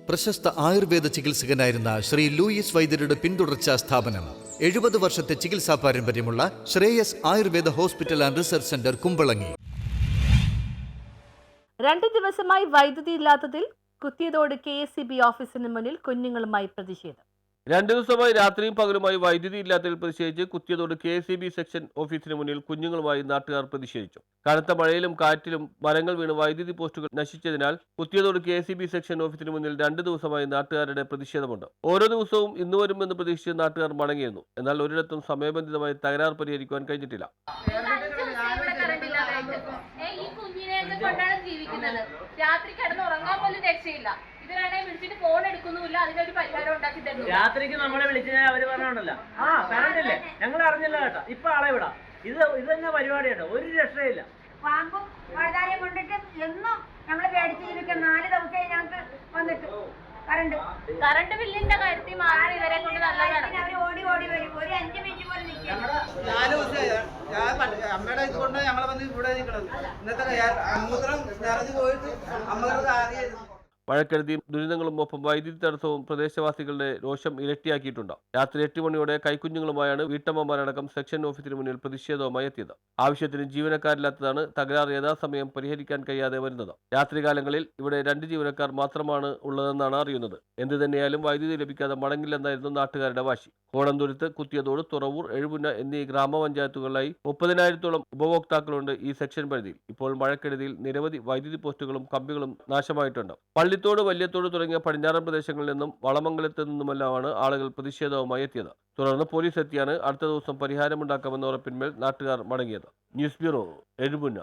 പ്രശസ്ത ആയുർവേദ ചികിത്സകനായിരുന്ന ശ്രീ ലൂയിസ് വൈദ്യരുടെ പിന്തുടർച്ചാ സ്ഥാപനം 70 വർഷത്തെ ചികിത്സാ പാരമ്പര്യമുള്ള Shreyas Ayurveda hospital and research centre Kumbalangi. 2 ദിവസമായി വൈദ്യുതി ഇല്ലാത്തതിൽ കുത്തിയതോട് KSEB ഓഫീസിന് മുന്നിൽ കുഞ്ഞുങ്ങളുമായി പ്രതിഷേധം. 2 ദിവസമായി രാത്രിയും പകലുമായി വൈദ്യുതി ഇല്ലാത്തതിൽ പ്രതിഷേധിച്ച് കുത്തിയതോട് KSEB സെക്ഷൻ ഓഫീസിന് മുന്നിൽ കുഞ്ഞുങ്ങളുമായി നാട്ടുകാർ പ്രതിഷേധിച്ചു. കനത്ത മഴയിലും കാറ്റിലും മരങ്ങൾ വീണ് വൈദ്യുതി പോസ്റ്റുകൾ നശിച്ചതിനാൽ കുത്തിയതോട് KSEB സെക്ഷൻ ഓഫീസിന് മുന്നിൽ 2 ദിവസമായി നാട്ടുകാരുടെ പ്രതിഷേധമുണ്ട്. ഓരോ ദിവസവും ഇന്ന് വരുമെന്ന് പ്രതീക്ഷിച്ച് നാട്ടുകാർ മടങ്ങിയിരുന്നു. എന്നാൽ ഒരിടത്തും സമയബന്ധിതമായി തകരാർ പരിഹരിക്കുവാൻ കഴിഞ്ഞിട്ടില്ല. രാത്രി കിടന്ന് ഉറങ്ങാൻ പോലും രക്ഷയില്ല. ഇതിനാണെങ്കിൽ വിളിച്ചിട്ട് ഫോൺ എടുക്കുന്നില്ല, അതിനൊരു പരിഹാരം ഉണ്ടാക്കി തരുന്നു. രാത്രിക്ക് നമ്മളെ വിളിച്ചാൽ അവര് പറഞ്ഞോണ്ടല്ലോ കറണ്ട് ഇല്ലേ, ഞങ്ങൾ അറിഞ്ഞില്ല കേട്ടോ, ഇപ്പൊ ആളെ വിടാം. ഇത് തന്നെ പരിപാടിയാട്ടോ, ഒരു രക്ഷയില്ല. പാമ്പും വഴുതാരയും കൊണ്ടിട്ട് എന്നും ഞങ്ങള് പേടിച്ച് ജീവിക്കും. 4 ദിവസമായി ഞങ്ങൾക്ക് വന്നിട്ട് കറണ്ട് ബില്ലിന്റെ കാര്യത്തിൽ മാത്രം ഇവരെ കൊണ്ട് നല്ലതാണ്. അവര് ഓടി വരും, ഒരു 5 മിനിറ്റ് പോലും നിൽക്കും. 4 ദിവസമായി അമ്മയുടെ ഇത് കൊണ്ട് ഞങ്ങളെ വന്ന് ഇവിടെ നിൽക്കണം. ഇന്നത്തെ മൂത്രം നിറഞ്ഞു പോയിട്ട് അമ്മകൾക്ക് ആദ്യമായിരുന്നു. മഴക്കെടുതിയും ദുരിതങ്ങളും ഒപ്പം വൈദ്യുതി തടസ്സവും പ്രദേശവാസികളുടെ രോഷം ഇരട്ടിയാക്കിയിട്ടുണ്ട്. രാത്രി 8 മണിയോടെ കൈക്കുഞ്ഞുങ്ങളുമായാണ് വീട്ടമ്മമാരടക്കം സെക്ഷൻ ഓഫീസിന് മുന്നിൽ പ്രതിഷേധവുമായി എത്തിയത്. ആവശ്യത്തിന് ജീവനക്കാരില്ലാത്തതാണ് തകരാർ യഥാസമയം പരിഹരിക്കാൻ കഴിയാതെ വരുന്നത്. രാത്രികാലങ്ങളിൽ ഇവിടെ 2 ജീവനക്കാർ മാത്രമാണ് ഉള്ളതെന്നാണ് അറിയുന്നത്. എന്തു തന്നെയാലും വൈദ്യുതി ലഭിക്കാതെ മടങ്ങില്ലെന്നായിരുന്നു നാട്ടുകാരുടെ വാശി. കോടന്തുരുത്ത്, കുത്തിയതോട്, തുറവൂർ, എഴുപുന്ന എന്നീ ഗ്രാമപഞ്ചായത്തുകളിലായി 30,000-ഓളം ഉപഭോക്താക്കളുണ്ട് ഈ സെക്ഷൻ പരിധിയിൽ. ഇപ്പോൾ മഴക്കെടുതിയിൽ നിരവധി വൈദ്യുതി പോസ്റ്റുകളും കമ്പികളും നാശമായിട്ടുണ്ട്. പള്ളിത്തോട്, വലിയത്തോട് തുടങ്ങിയ പടിഞ്ഞാറൻ പ്രദേശങ്ങളിൽ നിന്നും വളമംഗലത്ത് നിന്നുമെല്ലാമാണ് ആളുകൾ പ്രതിഷേധവുമായി എത്തിയത്. തുടർന്ന് പോലീസ് എത്തിയാണ് അടുത്ത ദിവസം പരിഹാരമുണ്ടാക്കാമെന്ന ഉറപ്പിന്മേൽ നാട്ടുകാർ മടങ്ങിയത്. News bureau, Ezhupunna.